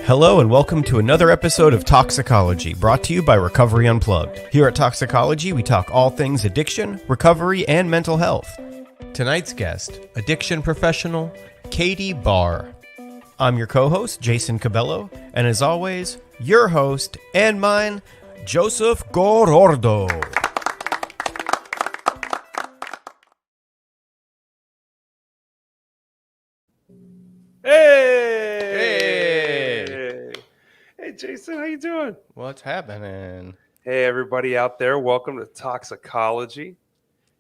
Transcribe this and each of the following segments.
Hello and welcome to another episode of Talksicology, brought to you by Recovery Unplugged. Here at Talksicology, we talk all things addiction, recovery, and mental health. Tonight's guest, addiction professional, Katie Barr. I'm your co-host, Jason Cabello, and as always, your host and mine, Joseph Gorordo. Hey, Jason, how you doing? What's happening? Hey, everybody out there. Welcome to Talksicology,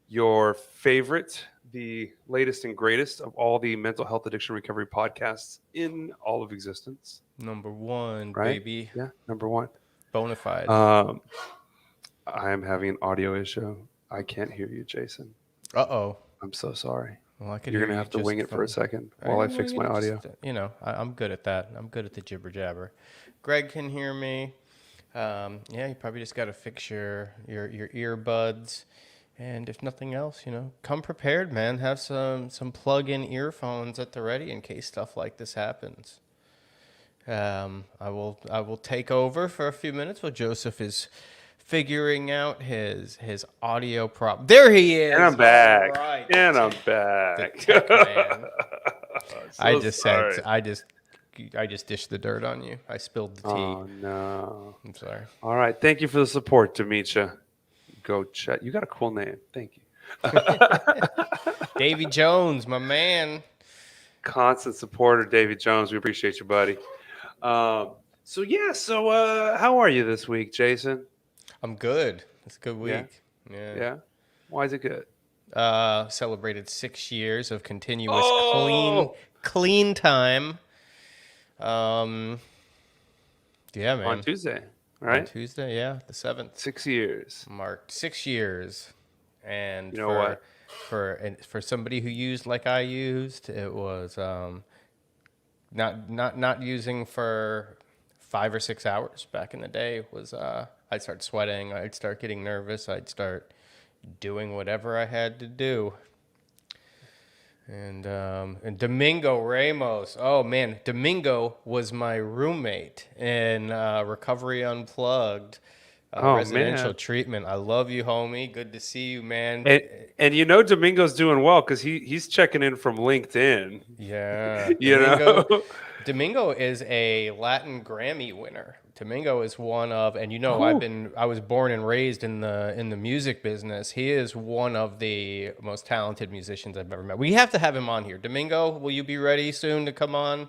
your favorite, the latest and greatest of all the mental health addiction recovery podcasts in all of existence. Number one, right? baby. Yeah, number one. Bonafide. I am having an audio issue. I can't hear you, Jason. Uh-oh. I'm so sorry. Well, You're going to have to wing it for a second while I fix my audio. I'm good at that. I'm good at the jibber jabber. Greg can hear me. You probably just got to fix your earbuds. And if nothing else, come prepared, man. Have some plug-in earphones at the ready in case stuff like this happens. I will take over for a few minutes while Joseph is figuring out his audio prop. There he is. And I'm back. Right. And I'm back. The tech man. Sorry. I just dished the dirt on you. I spilled the tea. Oh, no. I'm sorry. All right. Thank you for the support, Demetra. Go chat. You got a cool name. Thank you. Davy Jones, my man. Constant supporter, Davy Jones. We appreciate you, buddy. So how are you this week, Jason? I'm good. It's a good week. Yeah. Why is it good? Celebrated 6 years of continuous clean time. Man. On Tuesday, right? On Tuesday, yeah, the 7th. 6 years. Marked 6 years. And you know what? For somebody who used like I used, it was not using for 5 or 6 hours back in the day. It was I'd start sweating, I'd start getting nervous, I'd start doing whatever I had to do. And Domingo Ramos. Oh man, Domingo was my roommate in Recovery Unplugged, residential treatment. I love you, homie. Good to see you, man. And Domingo's doing well because he's checking in from LinkedIn. Yeah, Domingo is a Latin Grammy winner. Domingo is one of, and I was born and raised in the music business. He is one of the most talented musicians I've ever met. We have to have him on here. Domingo, will you be ready soon to come on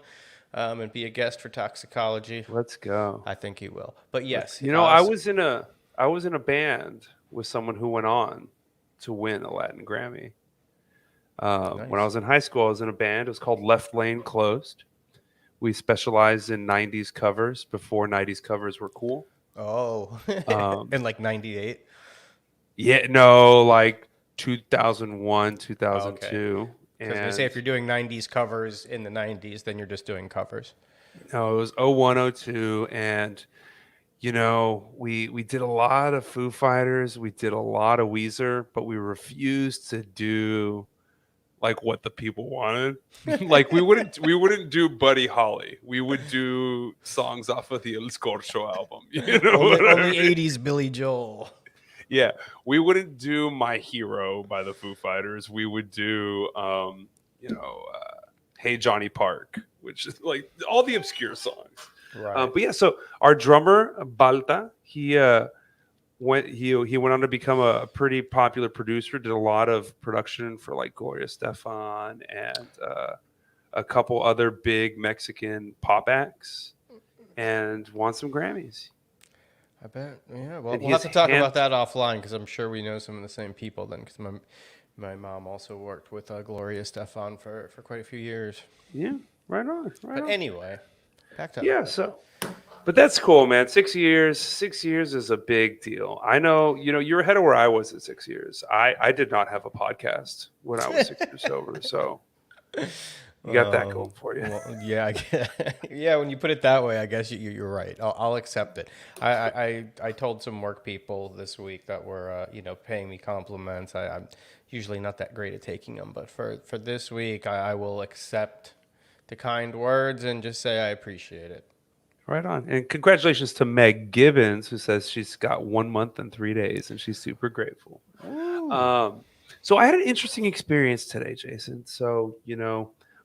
and be a guest for Talksicology? Let's go. I think he will. But yes, I was in a band with someone who went on to win a Latin Grammy. Nice. When I was in high school, I was in a band. It was called Left Lane Closed. We specialized in 90s covers before 90s covers were cool. Oh, in like 98? Yeah, no, like 2001, 2002. Okay. I was going to say, if you're doing 90s covers in the 90s, then you're just doing covers. No, it was 01, 02, and, we did a lot of Foo Fighters. We did a lot of Weezer, but we refused to do like what the people wanted. Like we wouldn't do Buddy Holly. We would do songs off of the El Scorcho album. Only 80s Billy Joel. Yeah, we wouldn't do My Hero by the Foo Fighters. We would do Hey Johnny Park, which is like all the obscure songs. Right. So our drummer Balta, he went on to become a pretty popular producer, did a lot of production for like Gloria Estefan and a couple other big Mexican pop acts, and won some Grammys. I bet. Yeah. Well, we'll have to talk about that offline because I'm sure we know some of the same people then, because my mom also worked with Gloria Estefan for quite a few years. Yeah. Right on. But anyway, back to But that's cool, man. 6 years. 6 years is a big deal. I know, you're ahead of where I was at 6 years. I did not have a podcast when I was 6 years sober. So you got that going for you. Well, yeah. When you put it that way, I guess you're right. I'll accept it. I told some work people this week that were, paying me compliments. I'm usually not that great at taking them, but for this week, I will accept the kind words and just say I appreciate it. Right on. And congratulations to Meg Gibbons, who says she's got 1 month and 3 days, and she's super grateful. Woo. Um, so I had an interesting experience today, Jason. So,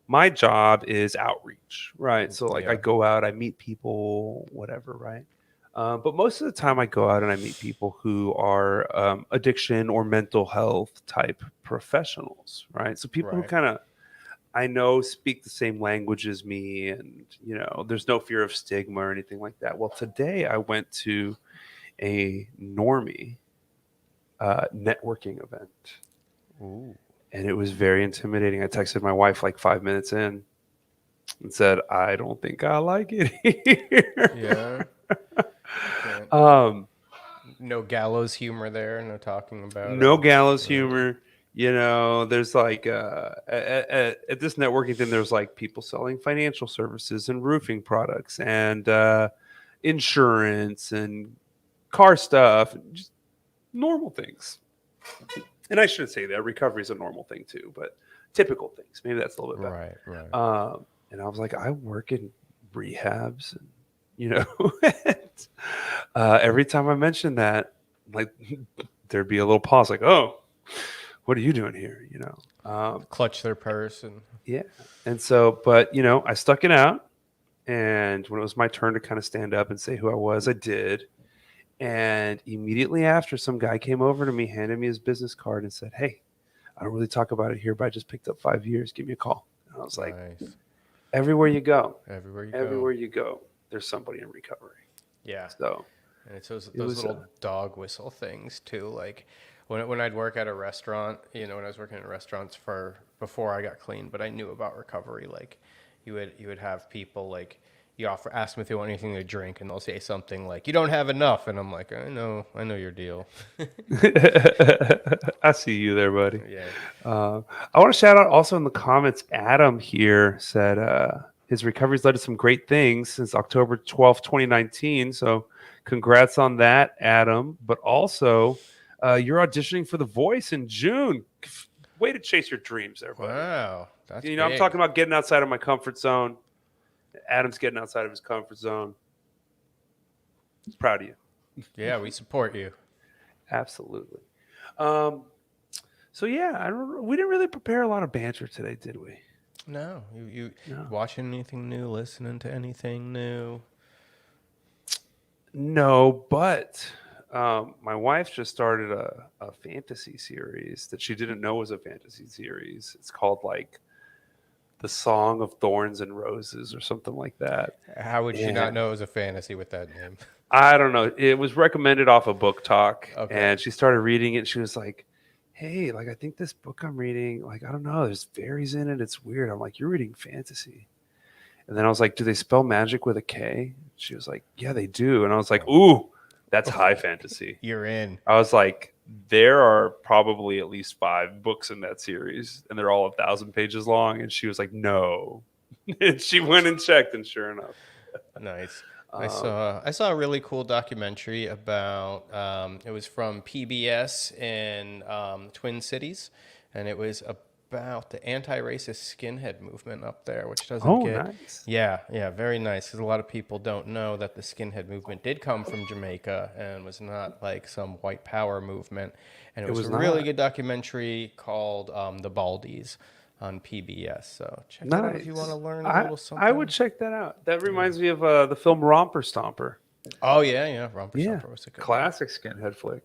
my job is outreach, right? So, like, I Yeah. go out, I meet people, whatever, right? But most of the time, I go out and I meet people who are addiction or mental health type professionals, right? So, people who Right. kind of I know speak the same language as me, and there's no fear of stigma or anything like that. Well, today I went to a normie networking event, Ooh. and it was very intimidating. I texted my wife like 5 minutes in and said, "I don't think I like it here." Yeah. Can't. um, No gallows humor there. No talking about no gallows uh, humor. There's like at this networking thing, there's like people selling financial services and roofing products and insurance and car stuff, just normal things. And I shouldn't say that recovery is a normal thing too, but typical things. Maybe that's a little bit better. right. Right. And I was like, I work in rehabs, and and, every time I mentioned that, like there'd be a little pause, like, oh, what are you doing here? Clutch their purse and Yeah. And so, but I stuck it out. And when it was my turn to kind of stand up and say who I was, I did. And immediately after, some guy came over to me, handed me his business card, and said, "Hey, I don't really talk about it here, but I just picked up 5 years. Give me a call." And I was like, nice. everywhere you go, Everywhere you go. everywhere you go, there's somebody in recovery. Yeah. So And it's those it those was, little dog whistle things too. Like when I'd work at a restaurant, when I was working in restaurants for before I got clean, but I knew about recovery. Like you would have people like ask them if they want anything to drink, and they'll say something like "You don't have enough," and I'm like, I know your deal. I see you there, buddy. Yeah. Uh, I want to shout out also in the comments. Adam here said his recovery's led to some great things since October 12th, 2019. So congrats on that, Adam. But also, you're auditioning for The Voice in June. Way to chase your dreams there, buddy. Wow, that's I'm big. talking about getting outside of my comfort zone. Adam's getting outside of his comfort zone. He's proud of you. Yeah, we support you. Absolutely. Um, so yeah, I don't. We didn't really prepare a lot of banter today, did we? No, you No. watching anything new, listening to anything new? No, but my wife just started a fantasy series that she didn't know was a fantasy series. It's called like The Song of Thorns and Roses or something like that. How would she not And know it was a fantasy with that name? I don't know. It was recommended off of Book Talk, Okay. and she started reading it. And she was like, "Hey, like I think this book I'm reading, like I don't know, there's fairies in it. It's weird." I'm like, "You're reading fantasy?" And then I was like, "Do they spell magic with a K?" She was like, "Yeah, they do." And I was like, "Ooh, that's high fantasy." You're in. I was like, "There are probably at least 5 books in that series, and they're all 1,000 pages long." And she was like, "No." And she went and checked, and sure enough, Nice. um, I saw a really cool documentary about it was from PBS in Twin Cities, and it was about the anti-racist skinhead movement up there, which doesn't oh, get nice. yeah, very nice, because a lot of people don't know that the skinhead movement did come from Jamaica and was not like some white power movement. And it It was was a really not good documentary called The Baldies on PBS. So check that out if you want to nice. learn a I little I would something. check that out. That Yeah. reminds me of the film Romper Stomper. Oh yeah, Romper Yeah, Stomper was a good one. classic skinhead flick.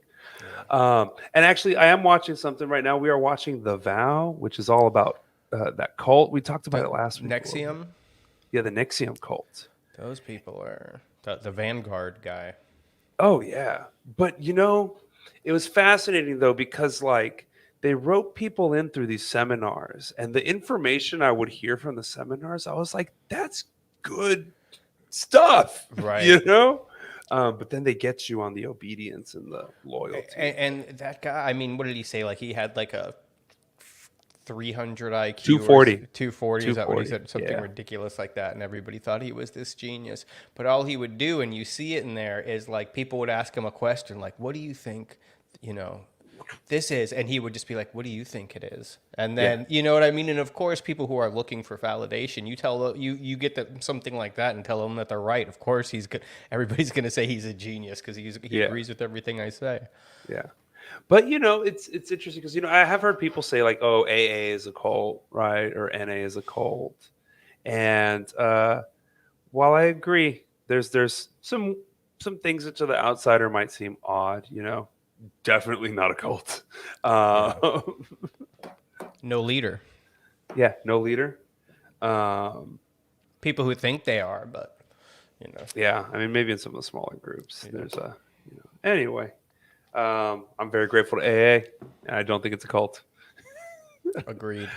Yeah. And actually, I am watching something right now. We are watching The Vow, which is all about that cult. We talked about The it last week a little bit. Nexium, Yeah, the Nixium cult. those people are the Vanguard guy. Oh yeah, but it was fascinating though because like they wrote people in through these seminars, and the information I would hear from the seminars, I was like, "That's good stuff," Right. But then they get you on the obedience and the loyalty. And that guy, I mean, what did he say? Like he had like a 300 IQ or 240, 240. Is that what he 240. said? Something Yeah. ridiculous like that. And everybody thought he was this genius. But all he would do, and you see it in there, is like people would ask him a question like, what do you think, you know, this is, and he would just be like, what do you think it is? And Yeah. then, you know what I mean? And of course, people who are looking for validation, you get something like that and tell them that they're right. Of course, everybody's going to say he's a genius because he Yeah. agrees with everything I say. Yeah. But it's interesting because I have heard people say like, "Oh, AA is a cult, right?" Or "NA is a cult." And while I agree, there's some things that to the outsider might seem odd. Definitely not a cult. Yeah. Uh, No leader. yeah, no leader. Um, People who think they are, but yeah, I mean maybe in some of the smaller groups. Yeah. There's anyway. I'm very grateful to AA, and I don't think it's a cult. Agreed.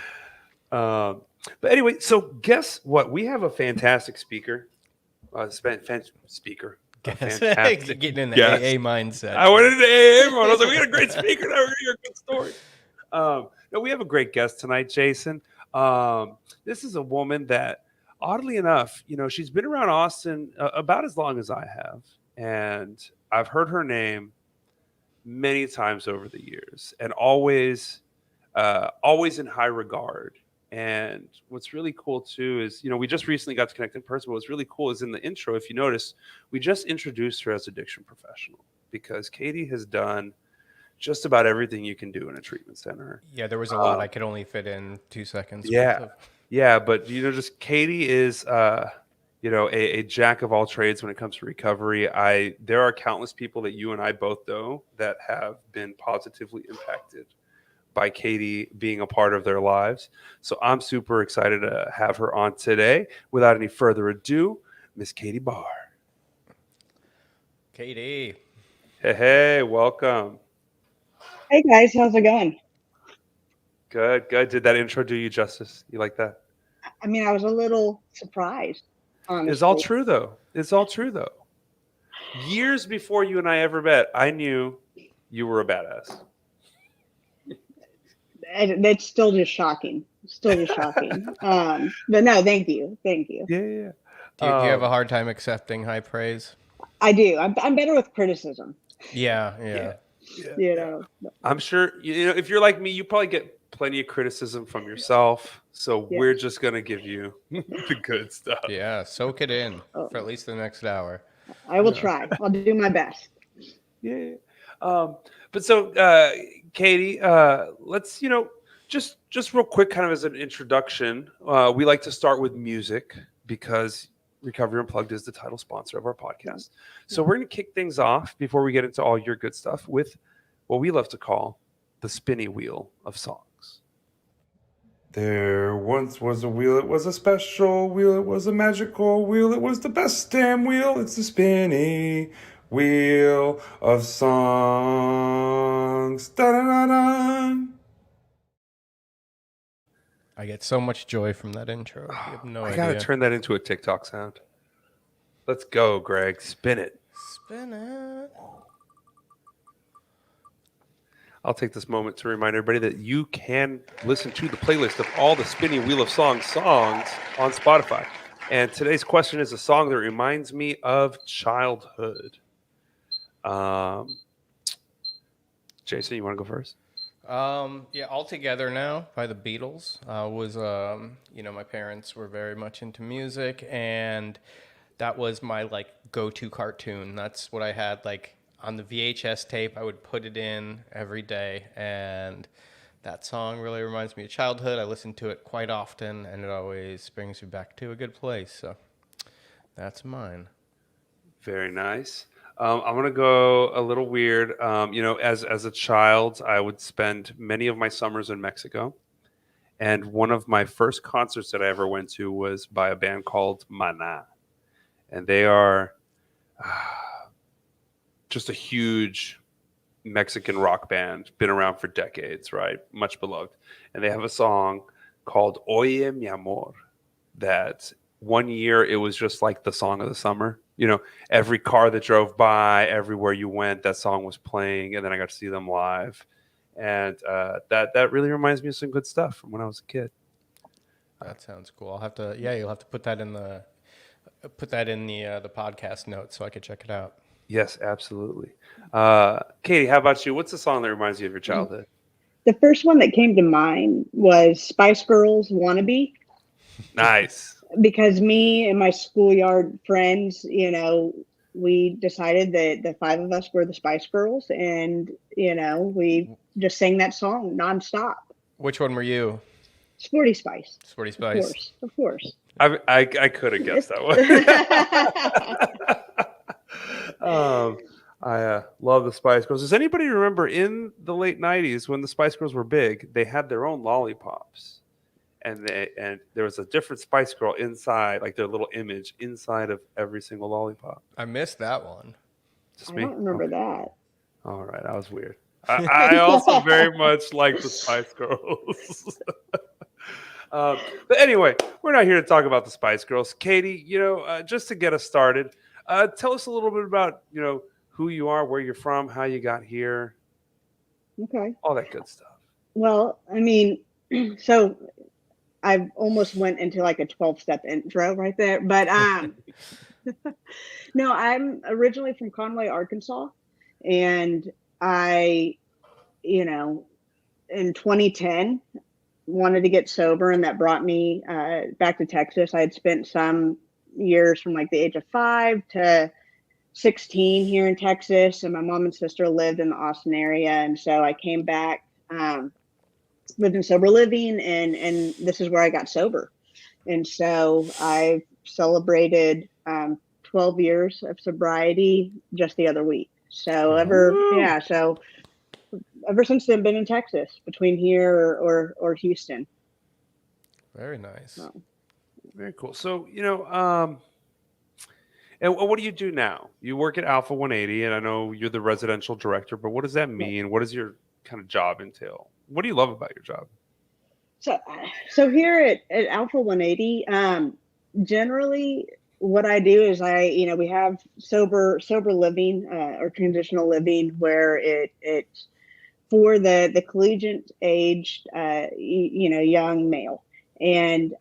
Um, but anyway, so guess what? We have a fantastic speaker, speaker, a Guess fantastic getting in the guest. AA mindset. I went into AA mode. I was like, we got a great speaker. Now we're gonna hear a good story. No, we have a great guest tonight, Jason. This is a woman that, oddly enough, she's been around Austin about as long as I have, and I've heard her name many times over the years, and always in high regard. And what's really cool too is, we just recently got to connect in person. But what's really cool is in the intro, if you notice, we just introduced her as addiction professional because Katie has done just about everything you can do in a treatment center. Yeah, there was a lot I could only fit in 2 seconds. Yeah, Worth of. yeah, but just Katie is a jack of all trades when it comes to recovery. There are countless people that you and I both know that have been positively impacted by Katie being a part of their lives. So I'm super excited to have her on today. Without any further ado, Miss Katie Barr. Katie. Hey, welcome. Hey guys, how's it going? Good. Did that intro do you justice? You like that? I mean, I was a little surprised, honestly. It's all true though. Years before you and I ever met, I knew you were a badass. That's still just shocking. But no, thank you. Yeah. Do you have a hard time accepting high praise? I do. I'm better with criticism. Yeah. I'm sure if you're like me, you probably get plenty of criticism from yourself. So we're just gonna give you the good stuff. Yeah, soak it in for at least the next hour. I will try. I'll do my best. Yeah. But so Katie, let's just real quick, kind of as an introduction, we like to start with music because Recovery Unplugged is the title sponsor of our podcast. So we're going to kick things off before we get into all your good stuff with what we love to call the spinny wheel of songs. There once was a wheel, it was a special wheel, it was a magical wheel, it was the best damn wheel, it's the spinny wheel of songs. Da-da-da-da. I get so much joy from that intro. You have no idea. I gotta turn that into a TikTok sound. Let's go, Greg. Spin it. Spin it. I'll take this moment to remind everybody that you can listen to the playlist of all the Spinning Wheel of songs on Spotify. And today's question is a song that reminds me of childhood. Jason, you want to go first? Yeah, All Together Now by the Beatles my parents were very much into music, and that was my go-to cartoon. That's what I had on the VHS tape. I would put it in every day, and that song really reminds me of childhood. I listen to it quite often, and it always brings me back to a good place. So that's mine. Very nice. I'm gonna go a little weird. As a child, I would spend many of my summers in Mexico, and one of my first concerts that I ever went to was by a band called Maná, and they are just a huge Mexican rock band, been around for decades, right? Much beloved, and they have a song called "Oye Mi Amor" that one year it was just like the song of the summer. Every car that drove by, everywhere you went, that song was playing, and then I got to see them live, and that really reminds me of some good stuff from when I was a kid. That sounds cool. You'll have to put that in the podcast notes so I could check it out. Yes, absolutely. Katie, how about you? What's the song that reminds you of your childhood? The first one that came to mind was Spice Girls Wannabe, Nice. because me and my schoolyard friends, we decided that the five of us were the Spice Girls, and we just sang that song nonstop. Which one were you? Sporty Spice. Sporty Of Spice. course, of course. I could have guessed that one. I love the Spice Girls. Does anybody remember in the late 90s when the Spice Girls were big, they had their own lollipops? And there was a different Spice Girl inside, like their little image inside of every single lollipop. I missed that one. Just I me? don't remember Okay. that. All right, that was weird. I also very much like the Spice Girls. But anyway, we're not here to talk about the Spice Girls. Katie, just to get us started, tell us a little bit about, who you are, where you're from, how you got here, Okay. all that good stuff. Well, I mean, so I almost went into like a 12-step intro right there, but no, I'm originally from Conway, Arkansas, and I, in 2010 wanted to get sober, and that brought me back to Texas. I had spent some years from like the age of 5 to 16 here in Texas, and my mom and sister lived in the Austin area, and so I came back, lived in sober living, and this is where I got sober. And so I celebrated 12 years of sobriety just the other week. So ever since then, been in Texas, between here or Houston. Very nice. So, Very cool. So, and what do you do now? You work at Alpha 180, and I know you're the residential director, but what does that mean? What does your kind of job entail? What do you love about your job? So here at Alpha 180, generally what I do is we have sober living or transitional living, where it's for the collegiate aged, young male. And,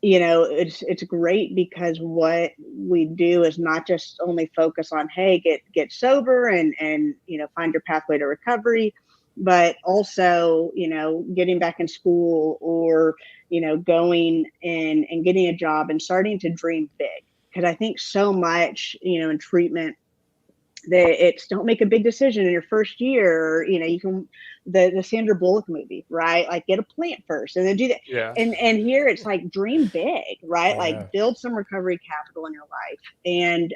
it's great because what we do is not just only focus on, hey, get sober and find your pathway to recovery, but also, getting back in school, or, going and getting a job and starting to dream big. Because I think so much, in treatment, that it's don't make a big decision in your first year. Or, you can, the Sandra Bullock movie, right? Like, get a plant first and then do that. Yeah. And here it's like dream big, right? Yeah. Like, build some recovery capital in your life. And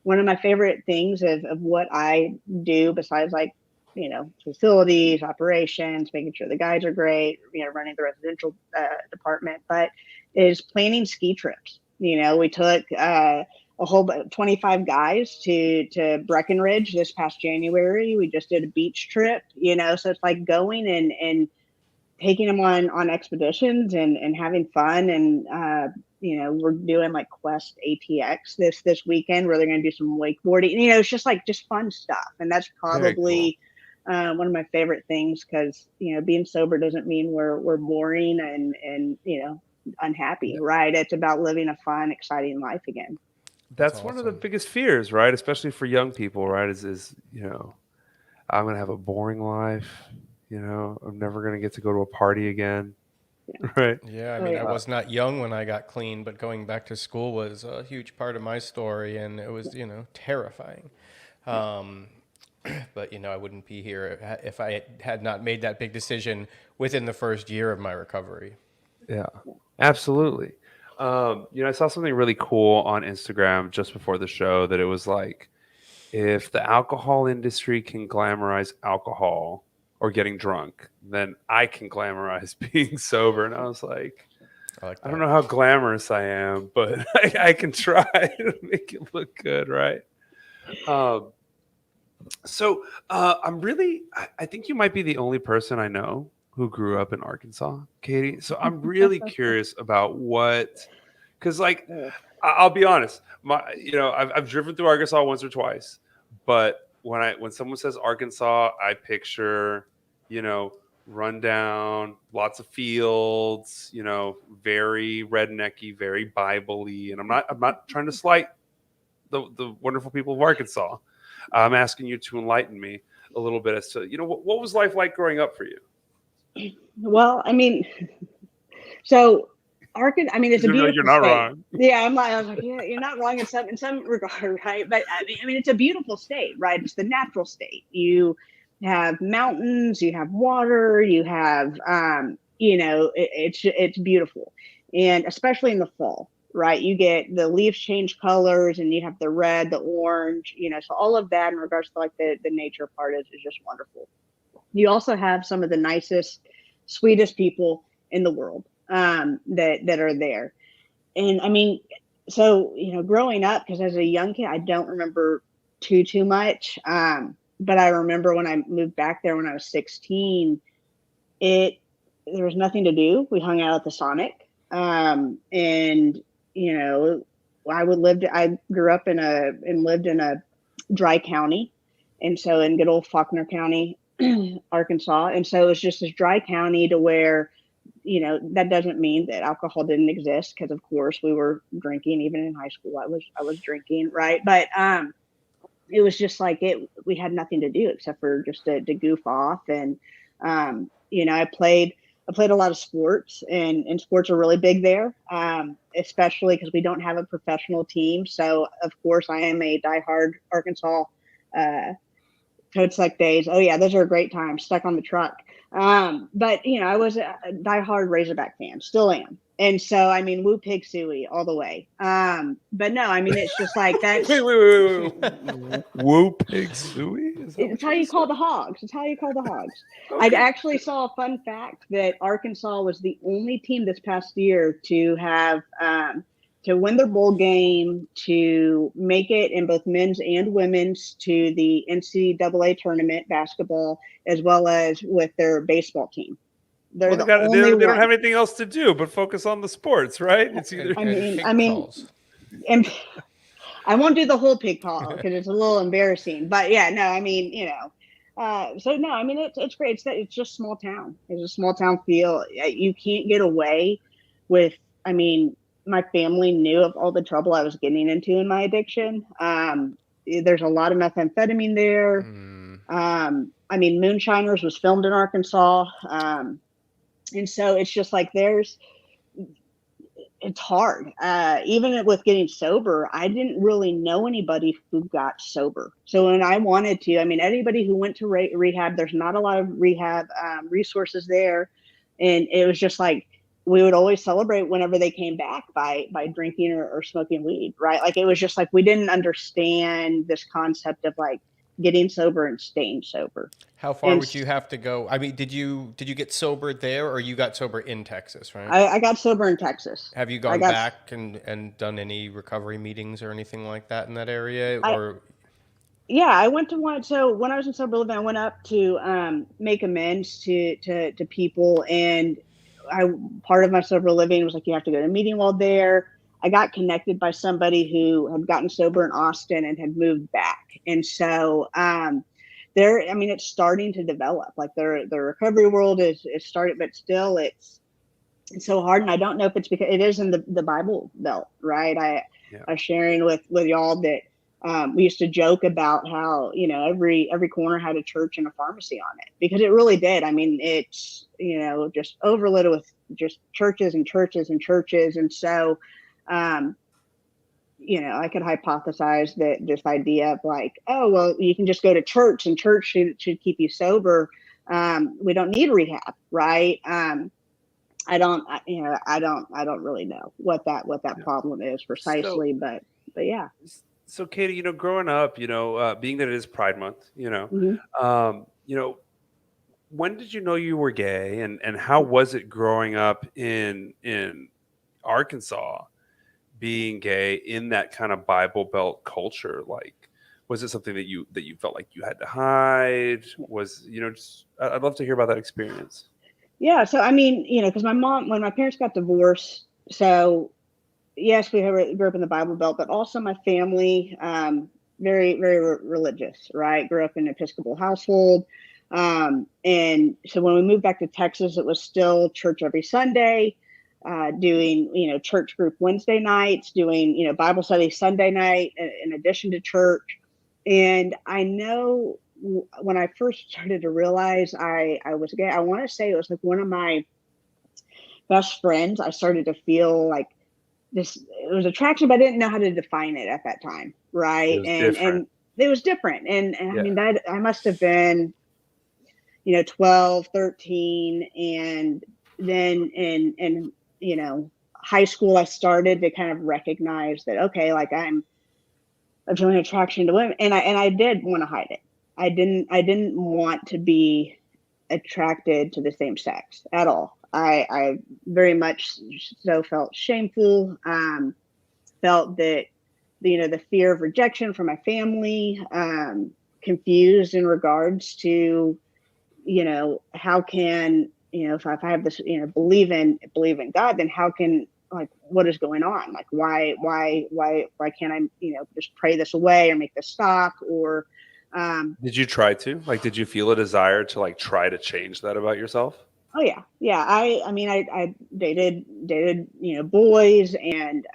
one of my favorite things of what I do, besides like, facilities, operations, making sure the guys are great, running the residential department, but is planning ski trips. We took a whole 25 guys to Breckenridge this past January. We just did a beach trip, so it's like going and taking them on expeditions and having fun. And, we're doing like Quest ATX this weekend, where they're going to do some wakeboarding. It's just fun stuff. And that's probably one of my favorite things, because, being sober doesn't mean we're boring and unhappy, right? It's about living a fun, exciting life again. That's one of the biggest fears, right? Especially for young people, right? Is I'm going to have a boring life. I'm never going to get to go to a party again. Yeah. Right. Yeah. I mean, I was not young when I got clean, but going back to school was a huge part of my story, and it was, terrifying. But, I wouldn't be here if I had not made that big decision within the first year of my recovery. Yeah, absolutely. I saw something really cool on Instagram just before the show, that it was like, if the alcohol industry can glamorize alcohol or getting drunk, then I can glamorize being sober. And I was like, I don't know how glamorous I am, but I can try to make it look good, right? So I think you might be the only person I know who grew up in Arkansas, Katie. So I'm really curious about because I'll be honest, I've driven through Arkansas once or twice, but when someone says Arkansas, I picture, rundown, lots of fields, very rednecky, very Bible-y, and I'm not trying to slight the wonderful people of Arkansas. I'm asking you to enlighten me a little bit as to, what was life like growing up for you? Well, I mean, so Arkansas, I mean, it's a beautiful You're not state. wrong. Yeah, I was like, yeah, you're not wrong in some regard, right? But I mean, it's a beautiful state, right? It's the natural state. You have mountains, you have water, you have, it's beautiful, and especially in the fall, right? You get the leaves change colors, and you have the red, the orange, so all of that in regards to like the nature part is just wonderful. You also have some of the nicest, sweetest people in the world that are there. And I mean, so, growing up, because as a young kid, I don't remember too much. But I remember when I moved back there when I was 16, there was nothing to do. We hung out at the Sonic. And, I grew up and lived in a dry county. And so in good old Faulkner County, Arkansas. And so it's just this dry county to where, that doesn't mean that alcohol didn't exist, because of course we were drinking. Even in high school, I was drinking, right? But it was just like we had nothing to do except for just to goof off. And I played a lot of sports, and sports are really big there, especially because we don't have a professional team. So of course I am a diehard Arkansas Coach Select days. Oh yeah, those are a great time. Stuck on the truck. But I was a diehard Razorback fan, still am. And so, I mean, woo pig suey all the way. But no, I mean, it's just like that. Wait. Woo pig suey? It's how you call the hogs. It's how you call the hogs. Okay. I actually saw a fun fact that Arkansas was the only team this past year to have to win their bowl game, to make it in both men's and women's to the NCAA tournament basketball, as well as with their baseball team. They're Well, they don't have anything else to do but focus on the sports, right? It's either. I mean, and I won't do the whole pig call because it's a little embarrassing. But yeah, no, I mean, so no, I mean, it's great. It's just small town. It's a small town feel. You can't get away with. I mean, my family knew of all the trouble I was getting into in my addiction. There's a lot of methamphetamine there. I mean, Moonshiners was filmed in Arkansas. And so it's just like it's hard. Even with getting sober, I didn't really know anybody who got sober. So when I wanted to, I mean, anybody who went to rehab, there's not a lot of rehab resources there. And it was just like, we would always celebrate whenever they came back by drinking or smoking weed, right? Like, it was just like, we didn't understand this concept of like getting sober and staying sober. How far would you have to go? I mean, did you get sober there, or you got sober in Texas, right? I got sober in Texas. Have you gone back and done any recovery meetings or anything like that in that area? Yeah, I went to one. So when I was in sober living, I went up to make amends to people, and part of my sober living was like, you have to go to a meeting while there. I got connected by somebody who had gotten sober in Austin and had moved back. And so I mean, it's starting to develop. Like the recovery world is starting, but still it's so hard. And I don't know if it's because it is in the Bible Belt, right? I was sharing with y'all that we used to joke about how, every corner had a church and a pharmacy on it, because it really did. I mean, it's, just overloaded with just churches and churches and churches. And so, I could hypothesize that this idea of like, oh, well, you can just go to church and church should keep you sober. We don't need rehab, right? I don't really know what that problem is precisely, but yeah. So Katie, growing up, being that it is Pride Month, when did you know you were gay, and how was it growing up in Arkansas, being gay in that kind of Bible Belt culture? Like, was it something that you felt like you had to hide? Was, I'd love to hear about that experience. Yeah. So, I mean, because when my parents got divorced, so yes, we grew up in the Bible Belt, but also my family, very, very religious, right? Grew up in an Episcopal household. And so when we moved back to Texas, it was still church every Sunday. doing, church group Wednesday nights, doing, Bible study Sunday night in addition to church. And I know when I first started to realize I was gay, I want to say it was like one of my best friends. I started to feel like this, it was attraction, but I didn't know how to define it at that time. Right. It was different. And it was different. And Yeah. I mean, that I must have been, 12, 13. And then in high school, I started to kind of recognize that, okay, like I'm feeling attraction to women. And I did want to hide it. I didn't want to be attracted to the same sex at all. I very much so felt shameful, felt that, the fear of rejection from my family, confused in regards to, how can, if I have this, believe in God, then how can, like, what is going on? Like, why can't I, just pray this away or make this stop? Or, Did you try to? Like, did you feel a desire to like try to change that about yourself? oh yeah. Yeah. I mean, I dated, boys, and,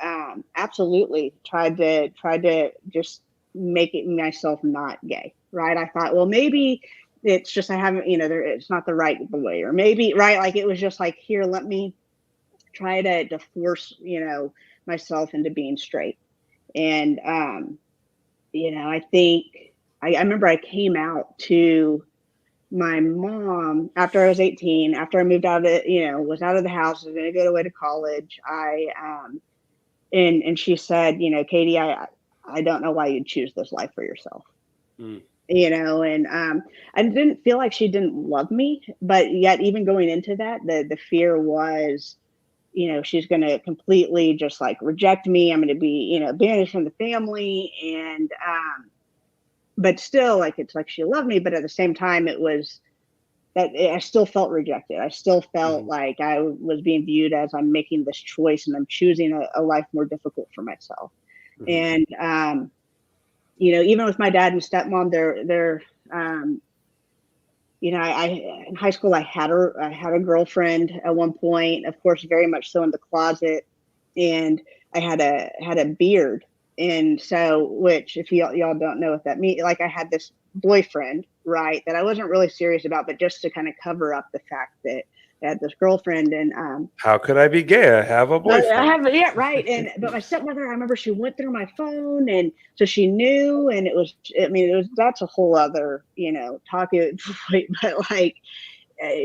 absolutely tried to just make it myself not gay. Right. I thought, well, maybe it's just, I haven't, it's not the right boy, or maybe, right. Like, it was just like, here, let me try to force, myself into being straight. And, I think I remember I came out to my mom after I was 18, after I moved out of it, was out of the house, was going to go away to college. And she said, Katie, I don't know why you'd choose this life for yourself. Mm. And I didn't feel like she didn't love me, but yet even going into that, the fear was, she's going to completely just like reject me. I'm going to be, banished from the family. And, but still, like, it's like she loved me, but at the same time, it was that I still felt rejected. I still felt like I was being viewed as I'm making this choice and I'm choosing a life more difficult for myself. And, even with my dad and stepmom, they're I in high school, I had a girlfriend at one point, of course, very much so in the closet, and I had a beard. And so, which, if y'all don't know what that means, like, I had this boyfriend, right, that I wasn't really serious about, but just to kind of cover up the fact that I had this girlfriend. And How could I be gay? I have a boyfriend. yeah, right. And but my stepmother, I remember she went through my phone, and so she knew. And that's a whole other talking point. But like,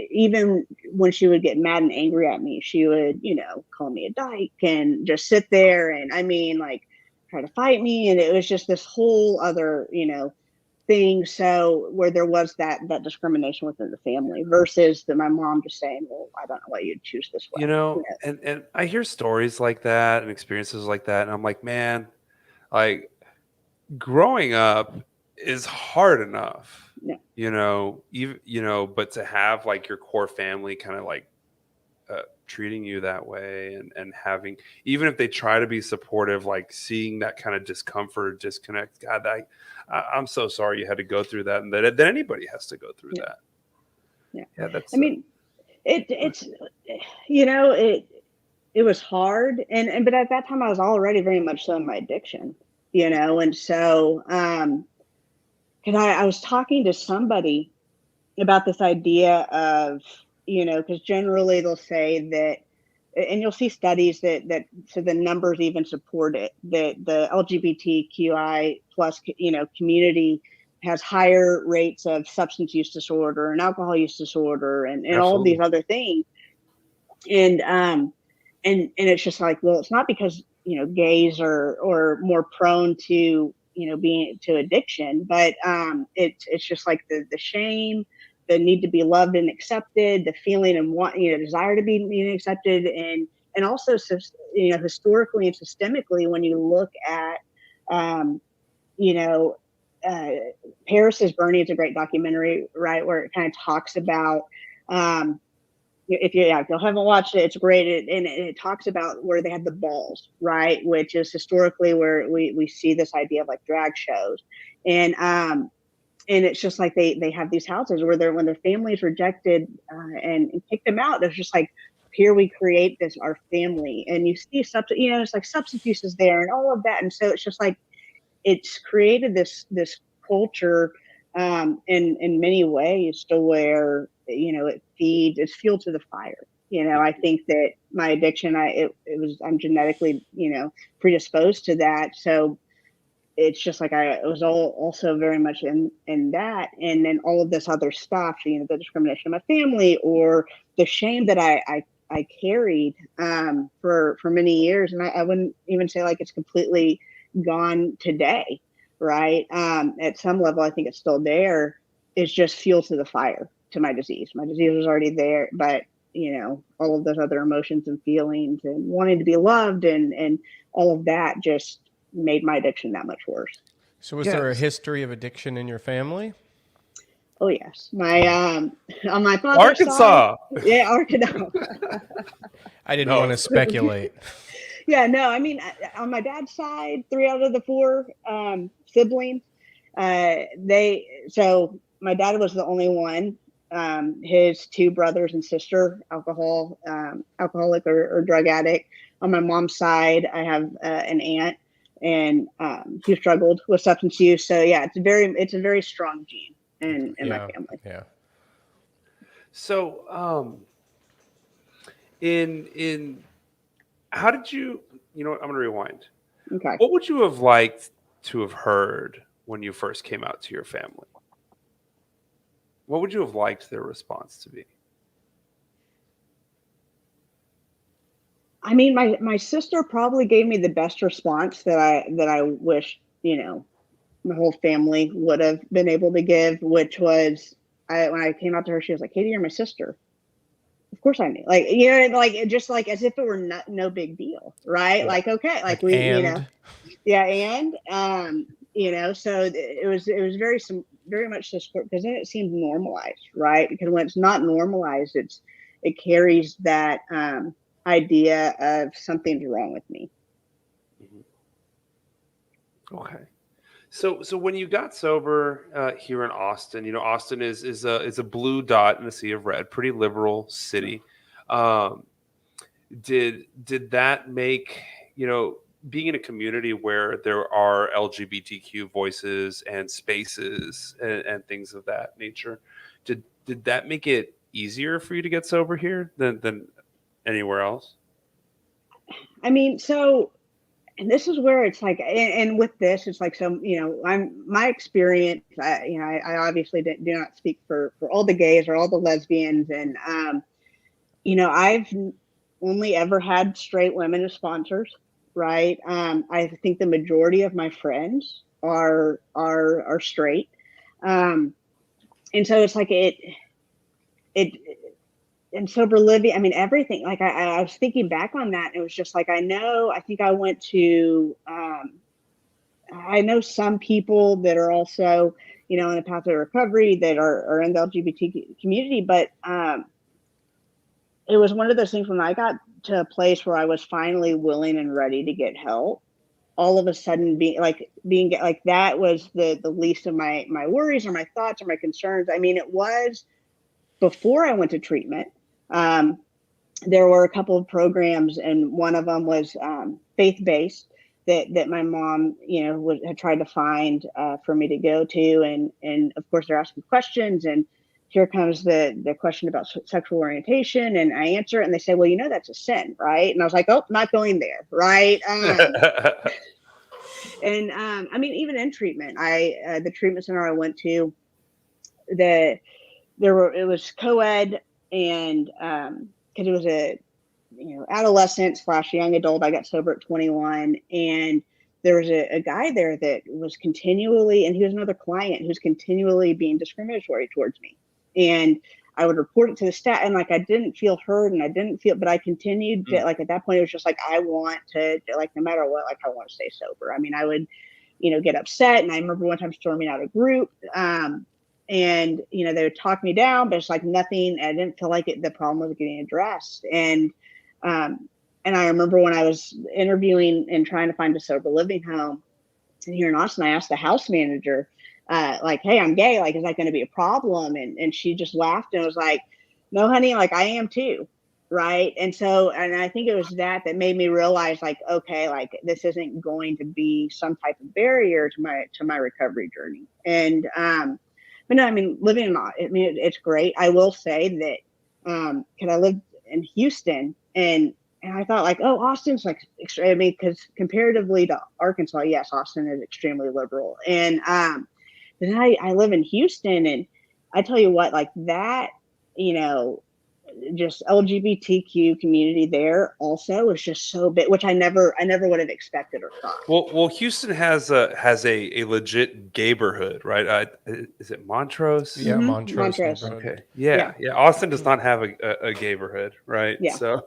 even when she would get mad and angry at me, she would call me a dyke and just sit there, and I mean, like, try to fight me. And it was just this whole other thing. So where there was that discrimination within the family versus my mom just saying, well, I don't know why you'd choose this way. And I hear stories like that and experiences like that, and I'm like, man, like, growing up is hard enough. Yeah. But to have like your core family kind of like treating you that way, and having, even if they try to be supportive, like seeing that kind of discomfort or disconnect, God, I'm so sorry you had to go through that, and that anybody has to go through that. Yeah, that's. I mean, it's it was hard, and but at that time I was already very much so in my addiction, and so because I was talking to somebody about this idea of because generally they'll say that, and you'll see studies that so the numbers even support it, that the LGBTQI plus community has higher rates of substance use disorder and alcohol use disorder and all of these other things. And it's just like, well, it's not because gays are more prone to being to addiction, but it's just like the shame, the need to be loved and accepted, the feeling and desire to be accepted, and also historically and systemically, when you look at Paris is Burning is a great documentary, right, where it kind of talks about if you haven't watched it, it's great. It talks about where they had the balls, right, which is historically where we see this idea of like drag shows, and it's just like they have these houses where when their families rejected and kicked them out, there's just like here we create this, our family, and you see it's like substance use is there and all of that. And so it's just like, it's created this culture in many ways to where, it's fuel to the fire. I think that my addiction, I'm genetically, predisposed to that. So it's just like I was also very much in that, and then all of this other stuff, the discrimination of my family, or the shame that I carried for many years, and I wouldn't even say like it's completely gone today, right? At some level, I think it's still there. It's just fuel to the fire to my disease. My disease was already there, but all of those other emotions and feelings and wanting to be loved and all of that just made my addiction that much worse. So was there a history of addiction in your family? Oh yes. My on my father's Arkansas. side. Yeah, Arkansas. I didn't want to speculate. Yeah, no, I mean, on my dad's side, 3 out of the 4 siblings, so my dad was the only one. His 2 brothers and sister, alcoholic or drug addict. On my mom's side, I have an aunt, and he struggled with substance use. So yeah, it's a very strong gene in my family. Yeah. So, in how did you? I'm going to rewind. Okay. What would you have liked to have heard when you first came out to your family? What would you have liked their response to be? I mean, my sister probably gave me the best response that I wish, my whole family would have been able to give, which was, when I came out to her, she was like, "Katie, you're my sister." Of course I knew, like, like just like as if it were no big deal, right? Like, okay, like we, yeah, and so it was very much this, because then it seemed normalized, right? Because when it's not normalized, it carries that idea of something's wrong with me. Okay. So when you got sober here in Austin, Austin is a blue dot in a sea of red, pretty liberal city. Did that make, being in a community where there are LGBTQ voices and spaces and things of that nature, did that make it easier for you to get sober here than anywhere else? I mean, so. And this is where it's like, and with this, it's like, so, my experience, I obviously do not speak for all the gays or all the lesbians. And, I've only ever had straight women as sponsors, right? I think the majority of my friends are straight. And so it's like and sober living, I mean, everything, like I was thinking back on that, and it was just like, I think I went to, I know some people that are also, in the path of recovery that are in the LGBT community, but it was one of those things when I got to a place where I was finally willing and ready to get help, all of a sudden being like that was the least of my worries or my thoughts or my concerns. I mean, it was before I went to treatment. There were a couple of programs, and one of them was faith-based that my mom, had tried to find for me to go to, and of course they're asking questions, and here comes the question about sexual orientation, and I answer it, and they say, well, that's a sin, right? And I was like, oh, not going there, right? And I mean, even in treatment, the treatment center I went to, it was co-ed, and because it was a adolescent / young adult. I got sober at 21, and there was a guy there that was continually, and he was another client who's continually being discriminatory towards me, and I would report it to the staff, and like I didn't feel heard, and but I continued to, like, at that point it was just like, I want to, like, no matter what, like, I want to stay sober. I mean, I would get upset, and I remember one time storming out a group, and they would talk me down, but it's like nothing. I didn't feel like the problem was getting addressed. And I remember when I was interviewing and trying to find a sober living home here in Austin, I asked the house manager, like, hey, I'm gay. Like, is that going to be a problem? And she just laughed and was like, no, honey, like, I am too. right? And I think it was that made me realize, like, okay, like this isn't going to be some type of barrier to my recovery journey. And but no, I mean, it's great. I will say that because I lived in Houston, and I thought, like, oh, Austin's like, I mean, because comparatively to Arkansas, yes, Austin is extremely liberal. And then I live in Houston, and I tell you what, like that, you know, just LGBTQ community there also is just so big, which I never would have expected or thought. Well, Houston has a legit gayborhood, right? Is it Montrose? Yeah, Mhm. Montrose. Montrose. neighborhood. Okay. Yeah. Austin does not have a gayborhood, right? Yeah. So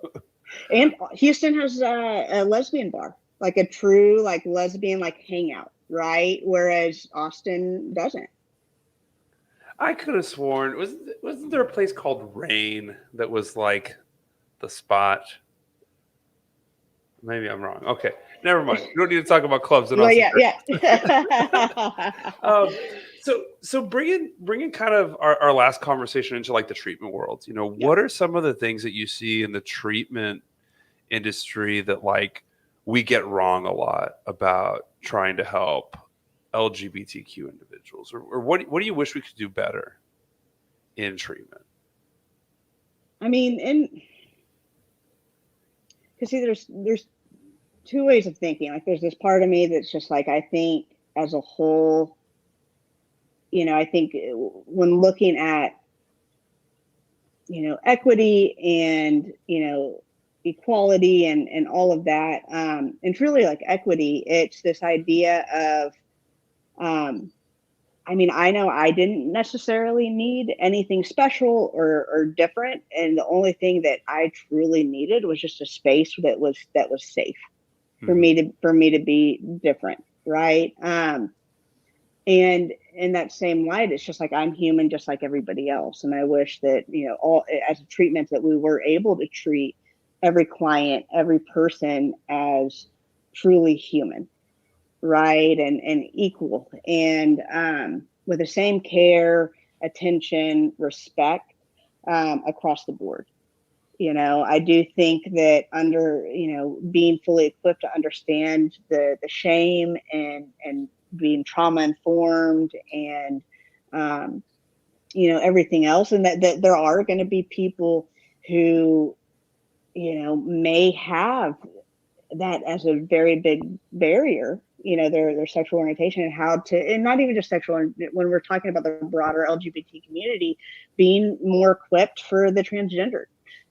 And Houston has a lesbian bar, like a true like lesbian like hangout, right? Whereas Austin doesn't. I could have sworn wasn't there a place called Rain that was like the spot? Maybe I'm wrong. Okay, never mind. We don't need to talk about clubs in Well, Austin. yeah. So bringing kind of our last conversation into like the treatment world. You know, Yeah. what are some of the things that you see in the treatment industry that like we get wrong a lot about trying to help LGBTQ individuals, or what do you wish we could do better in treatment? I mean, and because see, there's two ways of thinking. Like, there's this part of me that's just like, I think as a whole, you know, I think when looking at, you know, equity and, you know, equality and all of that, and truly like equity, it's this idea of, I mean, I know I didn't necessarily need anything special or different, and the only thing that I truly needed was just a space that was safe for me to be different, right? And in that same light, it's just like, I'm human just like everybody else, and I wish that, you know, all as a treatment that we were able to treat every client, every person as truly human, right, and equal, and with the same care, attention, respect across the board. You know, I do think that being fully equipped to understand the shame and being trauma informed and everything else, and that there are going to be people who, you know, may have that as a very big barrier, you know, their sexual orientation, and not even just sexual, when we're talking about the broader LGBT community, being more equipped for the transgender,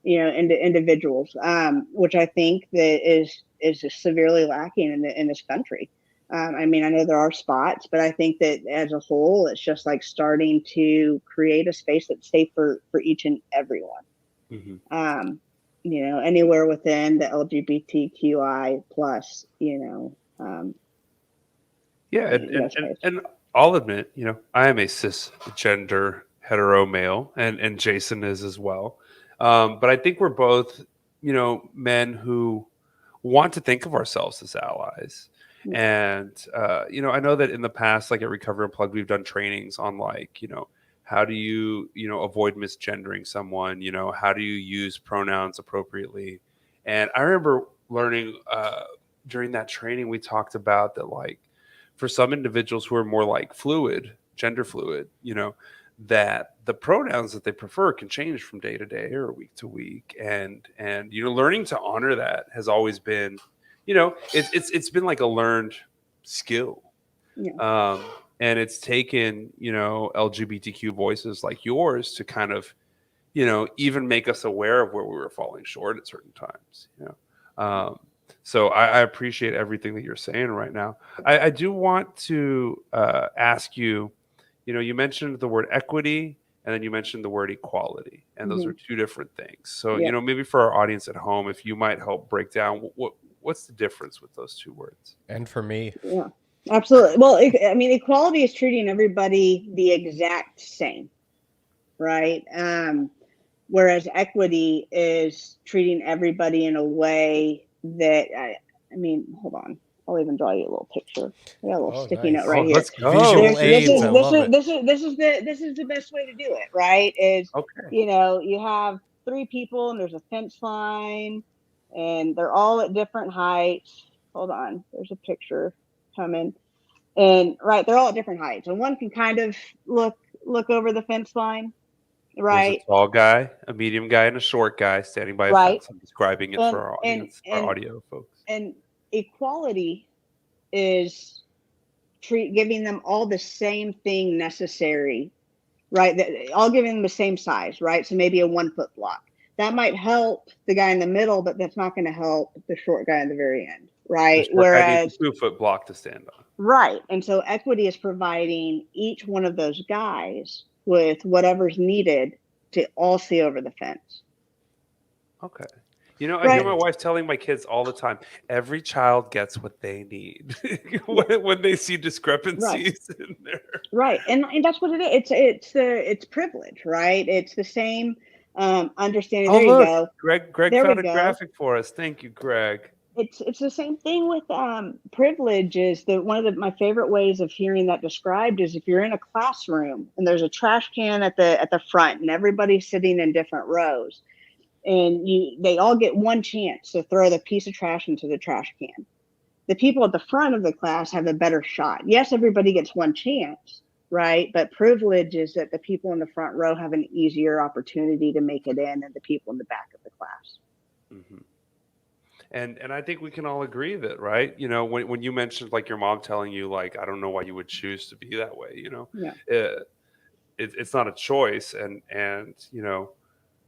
you know, individuals, which I think that is just severely lacking in this country. I mean, I know there are spots, but I think that as a whole, it's just like starting to create a space that's safe for each and everyone. Mm-hmm. You know, anywhere within the LGBTQI plus, you know. And I'll admit, you know, I am a cisgender hetero male, and Jason is as well. But I think we're both, you know, men who want to think of ourselves as allies. And, you know, I know that in the past, like at Recovery Unplugged, we've done trainings on like, you know, how do you, you know, avoid misgendering someone? You know, how do you use pronouns appropriately? And I remember learning during that training, we talked about that, like, for some individuals who are more like fluid, gender fluid, you know, that the pronouns that they prefer can change from day to day or week to week. And you know, learning to honor that has always been, you know, it's been like a learned skill. Yeah. And it's taken, you know, LGBTQ voices like yours to kind of, you know, even make us aware of where we were falling short at certain times, you know. So I appreciate everything that you're saying right now. I do want to ask you, you know, you mentioned the word equity and then you mentioned the word equality, and those are two different things. So, you know, maybe for our audience at home, if you might help break down what's the difference with those two words? And for me. Yeah, absolutely. Well, I mean, equality is treating everybody the exact same, right? Whereas equity is treating everybody in a way that, I mean, hold on. I'll even draw you a little picture. I got a little sticky note right here. Let's go. Visual aids. I love it. This is the best way to do it, right? Is, okay. You know, you have three people, and there's a fence line, and they're all at different heights. Hold on, there's a picture coming, and right, they're all at different heights, and one can kind of look over the fence line, There's a right, tall guy, a medium guy, and a short guy standing by a right, fence. I'm describing it and for our and audience, our and audio folks. and equality is giving them all the same thing necessary, right? All giving them the same size, right? So maybe a 1 foot block. That might help the guy in the middle, but that's not going to help the short guy in the very end, right? The short guy needs a 2 foot block to stand on. Right. And so equity is providing each one of those guys with whatever's needed to all see over the fence. Okay. You know, I hear my wife telling my kids all the time, every child gets what they need when they see discrepancies in there. Right. And that's what it is. It's privilege, right? It's the same understanding. Oh, there look, you go. Greg There found we a go. graphic for us. Thank you, Greg. It's the same thing with privilege. Is that one of my favorite ways of hearing that described is if you're in a classroom and there's a trash can at the front and everybody's sitting in different rows, and they all get one chance to throw the piece of trash into the trash can. The people at the front of the class have a better shot. Yes, everybody gets one chance, right? But privilege is that the people in the front row have an easier opportunity to make it in than the people in the back of the class. Mm-hmm. And I think we can all agree that, right? You know, when you mentioned like your mom telling you, like, I don't know why you would choose to be that way, you know, it's not a choice. And, you know,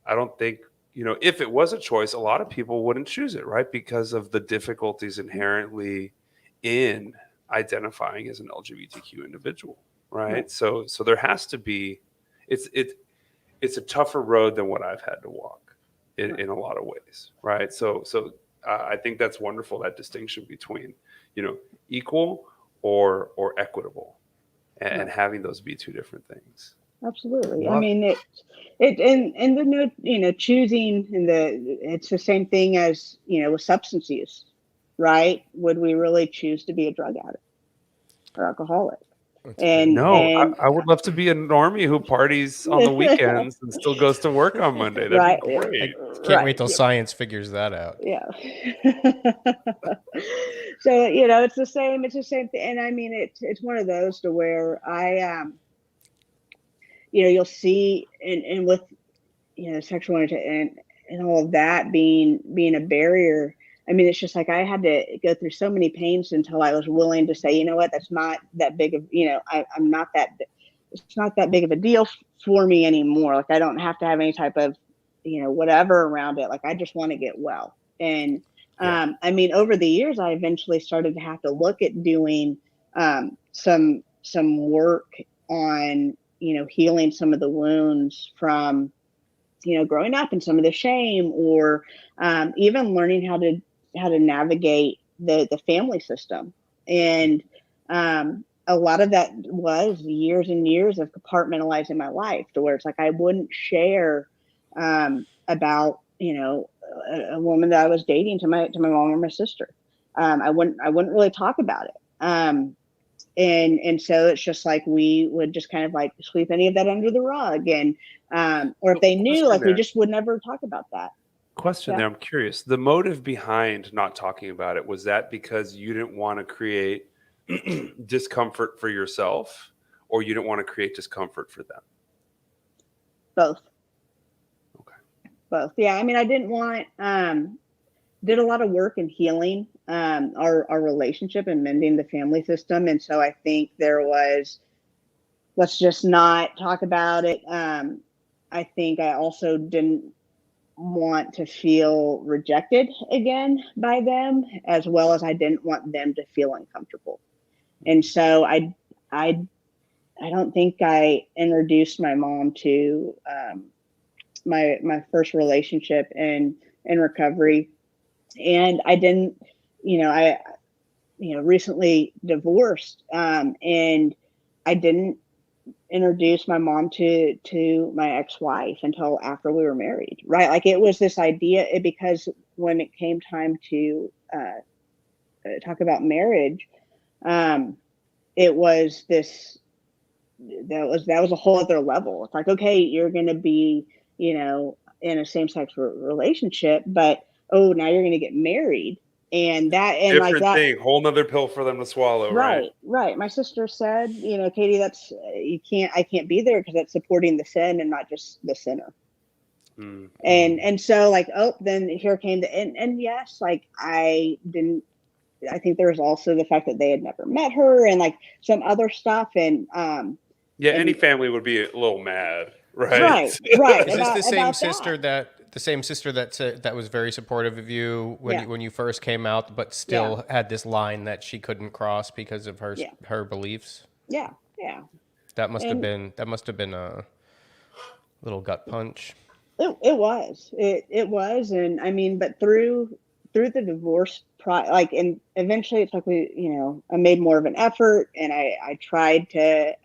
I don't think, you know, if it was a choice, a lot of people wouldn't choose it, right? Because of the difficulties inherently in identifying as an LGBTQ individual, right? So there has to be, it's a tougher road than what I've had to walk in a lot of ways, right? So I think that's wonderful, that distinction between, you know, equal or equitable, and having those be two different things. Absolutely. I mean, and the no, you know, choosing it's the same thing as, you know, with substance use, right? Would we really choose to be a drug addict or alcoholic? I would love to be a normie who parties on the weekends and still goes to work on Monday. That'd be great. I can't wait till science figures that out. Yeah. So, you know, it's the same thing. And I mean, it's one of those to where you know, you'll see, and with, you know, sexual and all of that being a barrier. I mean, it's just like I had to go through so many pains until I was willing to say, you know what, that's not that big of, you know, I'm not that, it's not that big of a deal for me anymore. Like I don't have to have any type of, you know, whatever around it. Like I just want to get well. And I mean, over the years, I eventually started to have to look at doing some work on, you know, healing some of the wounds from, you know, growing up and some of the shame, or even learning how to navigate the family system. And a lot of that was years and years of compartmentalizing my life to where it's like I wouldn't share about, you know, a woman that I was dating to my mom or my sister. I wouldn't really talk about it. And so it's just like we would just kind of like sweep any of that under the rug, and or if they knew, like we just would never talk about that. Question there, I'm curious. The motive behind not talking about it, was that because you didn't want to create discomfort for yourself, or you didn't want to create discomfort for them? Both. Okay. Both. Yeah. I mean, I didn't want, did a lot of work in healing our relationship and mending the family system. And so I think there was, let's just not talk about it. I think I also didn't want to feel rejected again by them, as well as I didn't want them to feel uncomfortable. And so I don't think I introduced my mom to my first relationship in recovery. And I didn't, you know, I recently divorced, and I didn't introduce my mom to my ex-wife until after we were married, right? Like it was this idea, because when it came time to talk about marriage, it was this, that was a whole other level. It's like, okay, you're going to be, you know, in a same-sex relationship, but now you're going to get married, and like Different that. thing, whole nother pill for them to swallow, right? Right. My sister said, Katie, that's I can't be there because that's supporting the sin and not just the sinner. Mm. And so like, then here came and yes, like I think there was also the fact that they had never met her and like some other stuff. And any family would be a little mad, right? Right. Is this the same about sister that was very supportive of you when you first came out, but still had this line that she couldn't cross because of her beliefs? Yeah. That must have been a little gut punch. It was, and I mean, but through the divorce and eventually it's like I made more of an effort, and I tried to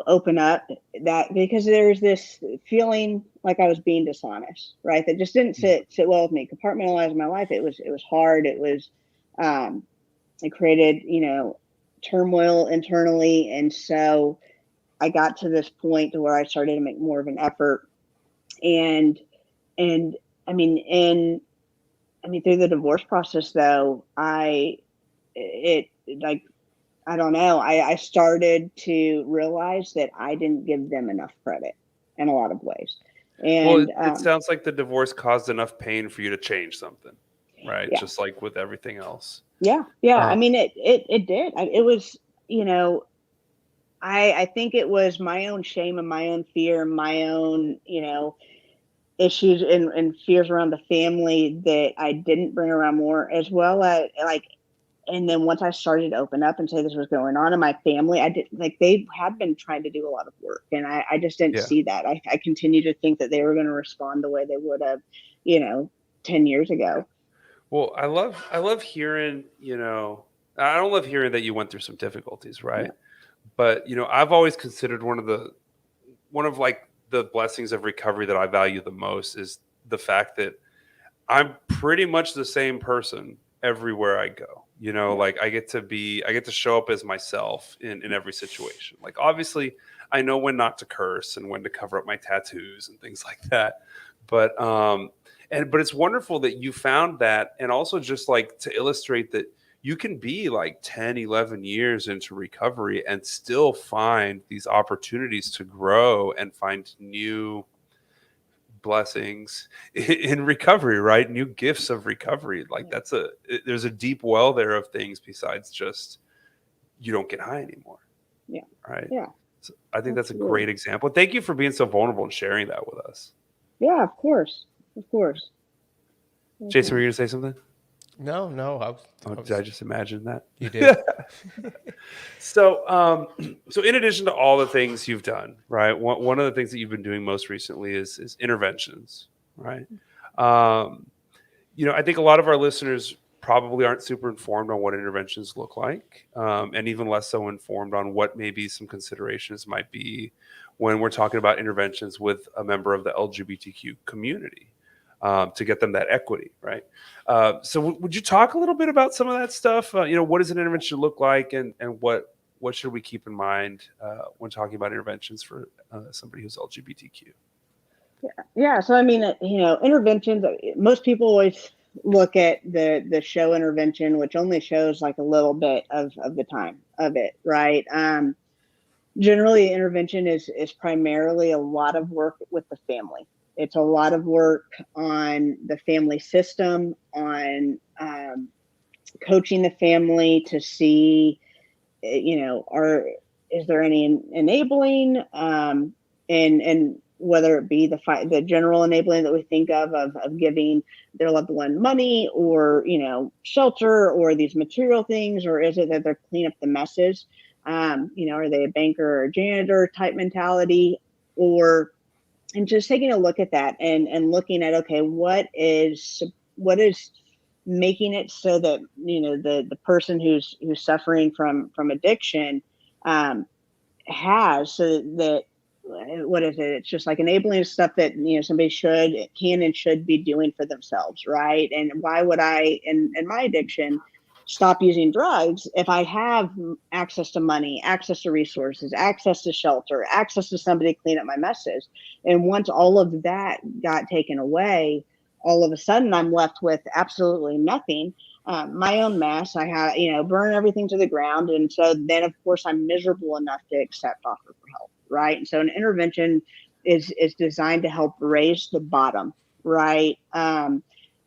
open up, that because there's this feeling like I was being dishonest, right? That just didn't sit well with me. Compartmentalizing my life, it was hard. It created turmoil internally, and so I got to this point to where I started to make more of an effort, and I mean through the divorce process though, I don't know. I started to realize that I didn't give them enough credit in a lot of ways. And it sounds like the divorce caused enough pain for you to change something, right? Yeah. Just like with everything else. Yeah. I mean, it did. It was, I think it was my own shame and my own fear, my own, issues and fears around the family that I didn't bring around more, as well as and then once I started to open up and say this was going on in my family, they had been trying to do a lot of work, and I just didn't see that. I continue to think that they were going to respond the way they would have, 10 years ago. Well, I love hearing, I don't love hearing that you went through some difficulties, right? Yeah. But, I've always considered one of like the blessings of recovery that I value the most is the fact that I'm pretty much the same person everywhere I go. Like I get to show up as myself in every situation. Like, obviously I know when not to curse and when to cover up my tattoos and things like that. But, but it's wonderful that you found that. And also just like to illustrate that you can be like 10, 11 years into recovery and still find these opportunities to grow and find new blessings in recovery, right? New gifts of recovery. Like there's a deep well there of things besides just you don't get high anymore. Yeah. Right. Yeah. So I think that's a great example. Thank you for being so vulnerable and sharing that with us. Yeah, of course. Jason, were you going to say something? No. Did I just imagine that? You did. So in addition to all the things you've done, right? One of the things that you've been doing most recently is interventions, right? I think a lot of our listeners probably aren't super informed on what interventions look like, and even less so informed on what maybe some considerations might be when we're talking about interventions with a member of the LGBTQ community. To get them that equity, right? So would you talk a little bit about some of that stuff? What does an intervention look like, and what should we keep in mind when talking about interventions for somebody who's LGBTQ? Yeah. So I mean, interventions. Most people always look at the show Intervention, which only shows like a little bit of the time of it, right? Generally, intervention is primarily a lot of work with the family. It's a lot of work on the family system, on coaching the family to see, is there any enabling, and whether it be the general enabling that we think of giving their loved one money or shelter or these material things, or is it that they're cleaning up the messes? Are they a banker or a janitor type mentality, and just taking a look at that and looking at, okay, what is making it so that the person who's suffering from addiction has, so that what is it? It's just like enabling stuff that somebody can and should be doing for themselves, right? And why would I in my addiction stop using drugs if I have access to money, access to resources, access to shelter, access to somebody to clean up my messes. And once all of that got taken away, all of a sudden I'm left with absolutely nothing. My own mess. I have, burn everything to the ground. And so then, of course, I'm miserable enough to accept offer for help. Right. And so an intervention is designed to help raise the bottom. Right.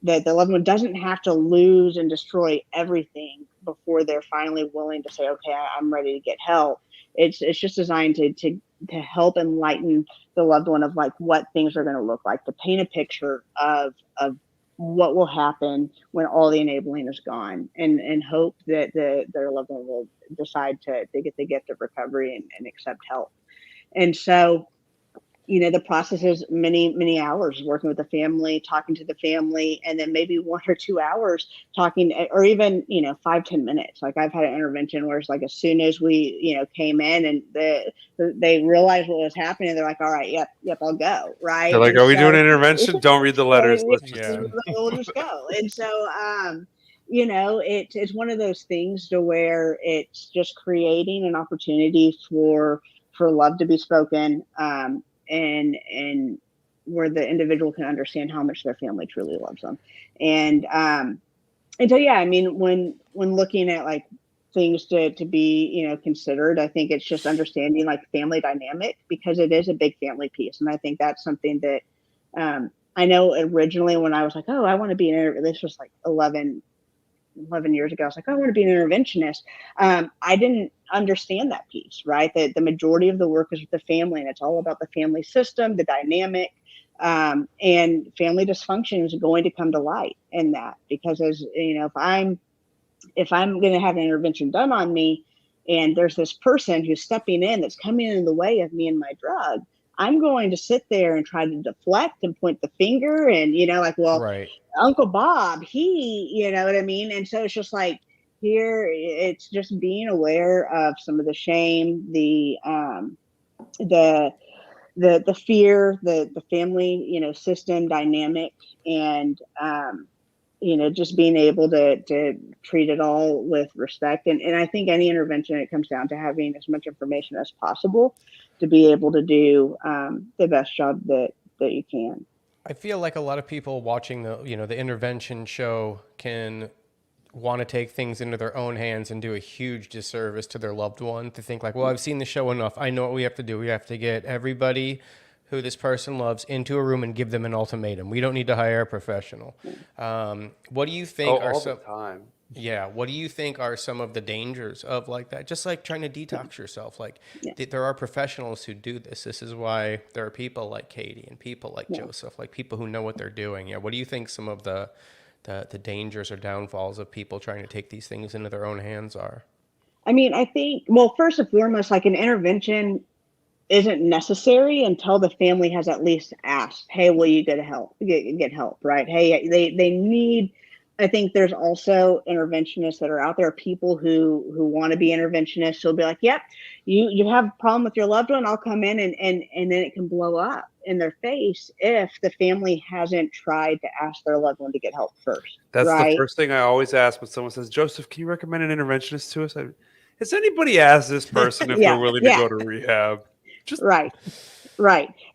That the loved one doesn't have to lose and destroy everything before they're finally willing to say, okay, I'm ready to get help. It's just designed to help enlighten the loved one of like what things are going to look like, to paint a picture of what will happen when all the enabling is gone, and hope that their loved one will decide to get the gift of recovery and accept help. And so, the process is many hours working with the family, talking to the family, and then maybe 1 or 2 hours talking, or even 5-10 minutes. Like I've had an intervention where it's like as soon as we came in and they realized what was happening, they're like, all right, yep, I'll go. Right. They're like, And are we so, doing an intervention? Don't read the letters. Let's just Yeah. we'll just go. And so it's one of those things to where it's just creating an opportunity for love to be spoken, and where the individual can understand how much their family truly loves them. And so, yeah, I mean, when looking at like things to be, considered, I think it's just understanding like family dynamic, because it is a big family piece. And I think that's something that I know originally when I was like, oh, I want to be this was like 11 years ago. I was like, oh, I want to be an interventionist. I didn't understand that piece, right? That the majority of the work is with the family, and it's all about the family system, the dynamic, and family dysfunction is going to come to light in that, because as if I'm going to have an intervention done on me, and there's this person who's stepping in that's coming in the way of me and my drug, I'm going to sit there and try to deflect and point the finger and, well, Right. Uncle Bob, you know what I mean? And so it's just like, here, it's just being aware of some of the shame, the fear, the family, system dynamic, and, just being able to treat it all with respect. And I think any intervention, it comes down to having as much information as possible to be able to do the best job that you can. I feel like a lot of people watching the intervention show can want to take things into their own hands and do a huge disservice to their loved one, to think like, well, I've seen the show enough. I know what we have to do. We have to get everybody who this person loves into a room and give them an ultimatum. We don't need to hire a professional. What do you think are all some... the time. Yeah. What do you think are some of the dangers of like that? Just like trying to detox yourself. Like there are professionals who do this. This is why there are people like Katie and people like Joseph, like people who know what they're doing. Yeah. What do you think some of the dangers or downfalls of people trying to take these things into their own hands are? I mean, I think, well, first and foremost, like an intervention isn't necessary until the family has at least asked, hey, will you get help, right? Hey, they need, I think there's also interventionists that are out there, people who want to be interventionists. Who'll be like, yep, you have a problem with your loved one, I'll come in, and then it can blow up in their face if the family hasn't tried to ask their loved one to get help first. That's right? The first thing I always ask when someone says, Joseph, can you recommend an interventionist to us? Has anybody asked this person if they're willing to go to rehab? Right.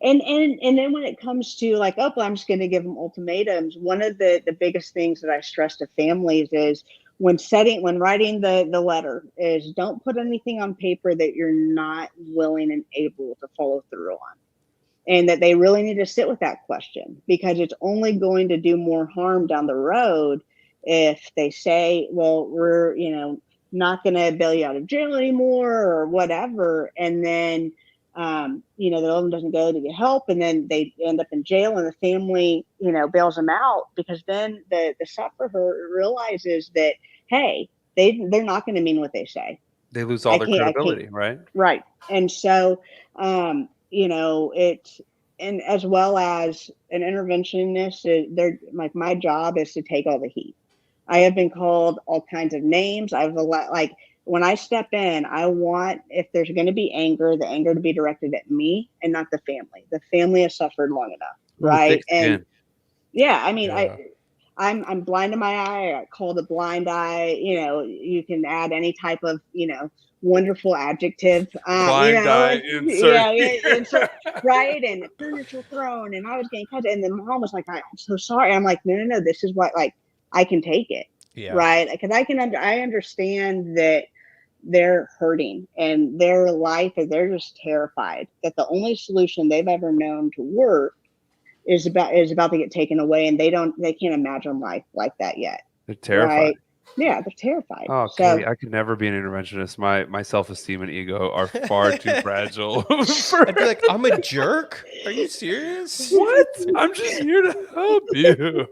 And then when it comes to like, oh, well, I'm just going to give them ultimatums. One of the biggest things that I stress to families is when writing the letter is don't put anything on paper that you're not willing and able to follow through on. And that they really need to sit with that question, because it's only going to do more harm down the road if they say, well, we're, not going to bail you out of jail anymore or whatever. And then, the loved one doesn't go to get help, and then they end up in jail, and the family, bails them out, because then the sufferer realizes that, hey, they're not going to mean what they say. They lose all their credibility, right? Right. And so, it's, and as well as an interventionist, they're like, my job is to take all the heat. I have been called all kinds of names. I've like, when I step in, I want, if there's going to be anger, the anger to be directed at me and not the family. The family has suffered long enough, right? And yeah, I mean, I'm blind in my eye. I called a blind eye. You can add any type of, wonderful adjective. Blind eye insert. Insert, right, and furniture thrown, and I was getting cut, and the mom was like, "I'm so sorry." I'm like, no, this is what, like, I can take it, Yeah. right? Because I understand that they're hurting and their life, and they're just terrified that the only solution they've ever known to work is about to get taken away, and they can't imagine life like that yet. They're terrified. Right? Yeah, they're terrified. Oh, So, Katie, I could never be an interventionist. My self-esteem and ego are far too fragile. I'd be like, I'm a jerk? Are you serious? What? I'm just here to help you.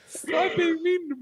Stop being mean to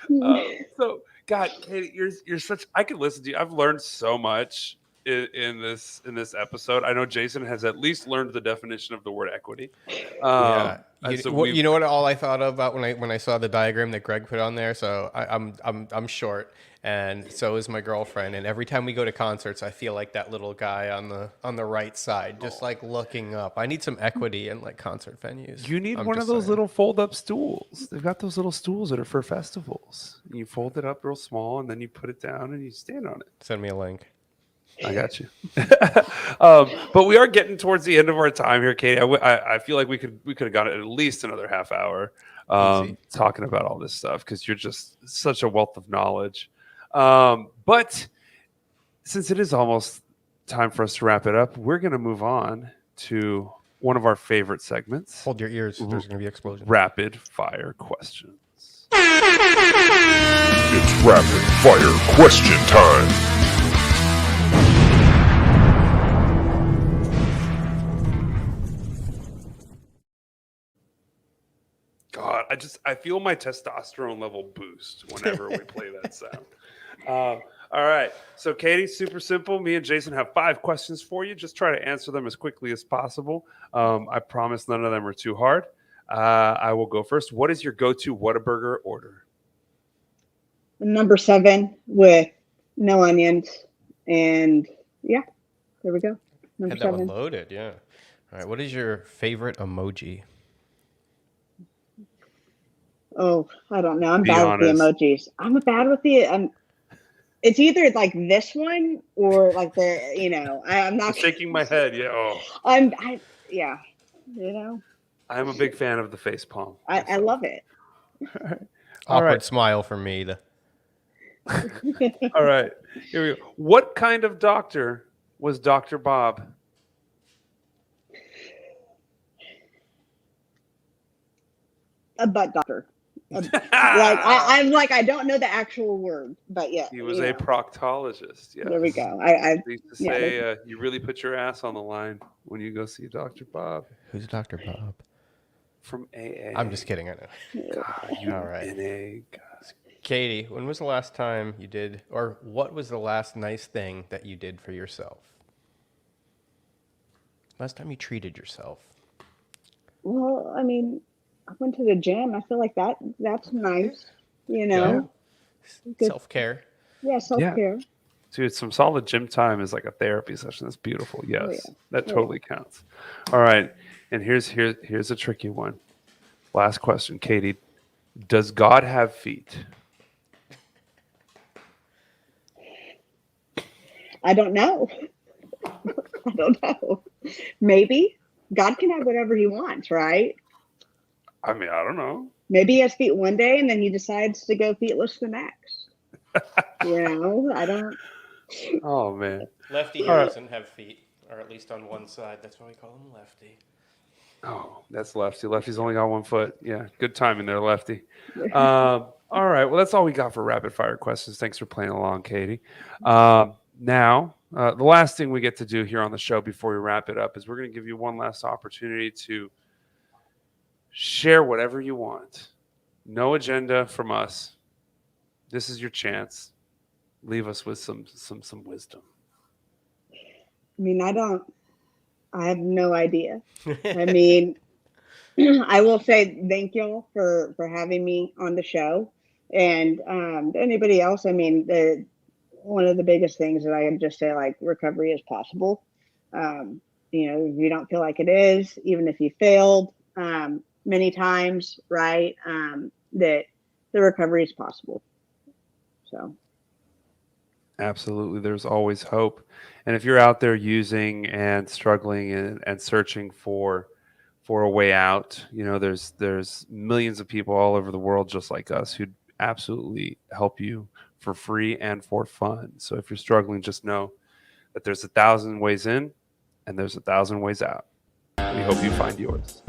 me. So, God, Katie, you're such. I could listen to you. I've learned so much in this episode. I know Jason has at least learned the definition of the word equity. Yeah. And so You know what? All I thought about when I saw the diagram that Greg put on there. So I'm short, and so is my girlfriend. And every time we go to concerts, I feel like that little guy on the right side, just like looking up. I need some equity in like concert venues. You need I'm one of just those saying. little fold-up stools. They've got those little stools that are for festivals. You fold it up real small, and then you put it down, and you stand on it. Send me a link. I got you. But we are getting towards the end of our time here, Katie. I feel like we could have got at least another half hour talking about all this stuff, because you're just such a wealth of knowledge. But since it is almost time for us to wrap it up, we're going to move on to one of our favorite segments. Hold your ears. There's going to be explosions. Rapid fire questions. It's rapid fire question time. God, I feel my testosterone level boost whenever we play that sound. All right. So, Katie, super simple. Me and Jason have 5 questions for you. Just try to answer them as quickly as possible. I promise none of them are too hard. I will go first. What is your go-to Whataburger order? number 7 with no onions, and yeah, there we go. Number Had that 7. one loaded. Yeah. All right. What is your favorite emoji? Oh, I don't know. I'm Be bad honest. with the emojis. I'm bad with the. It's either like this one or like the. I'm not I'm shaking my head. Yeah. Oh, yeah. I'm a big fan of the face palm. I love it. All Awkward right. smile from me. All right. Here we go. What kind of doctor was Dr. Bob? A butt doctor. I'm like, I don't know the actual word, but yeah. He was a proctologist. Yes. There we go. They used to say you really put your ass on the line when you go see Dr. Bob. Who's Dr. Bob? From AA. I'm just kidding. I know. God, you All right. NA guy. Katie, when was the last time you did, or what was the last nice thing that you did for yourself? Last time you treated yourself? Well, I mean, I went to the gym. I feel like that's nice, Yeah. Good. Self-care. Yeah, self-care. Dude, some solid gym time is like a therapy session. That's beautiful. Yes, yeah. that totally counts. All right, and here's a tricky one. Last question, Katie. Does God have feet? I don't know. I don't know. Maybe God can have whatever he wants, right? I mean, I don't know. Maybe he has feet one day and then he decides to go feetless the next. I don't. Oh, man. Lefty All right. doesn't have feet, or at least on one side. That's why we call him Lefty. Oh, that's Lefty. Lefty's only got one foot. Yeah, good timing there, Lefty. All right, well, that's all we got for rapid fire questions. Thanks for playing along, Katie. Now, the last thing we get to do here on the show before we wrap it up is we're going to give you one last opportunity to share whatever you want. No agenda from us. This is your chance. Leave us with some wisdom. I mean, I have no idea. I mean, I will say thank y'all for having me on the show. And anybody else, I mean, one of the biggest things that I can just say, like, recovery is possible. If you don't feel like it is, even if you failed, many times, right? That the recovery is possible. So. Absolutely. There's always hope. And if you're out there using and struggling and searching for a way out, you know, there's millions of people all over the world just like us who'd absolutely help you for free and for fun. So if you're struggling, just know that there's 1,000 ways in and there's 1,000 ways out. We hope you find yours.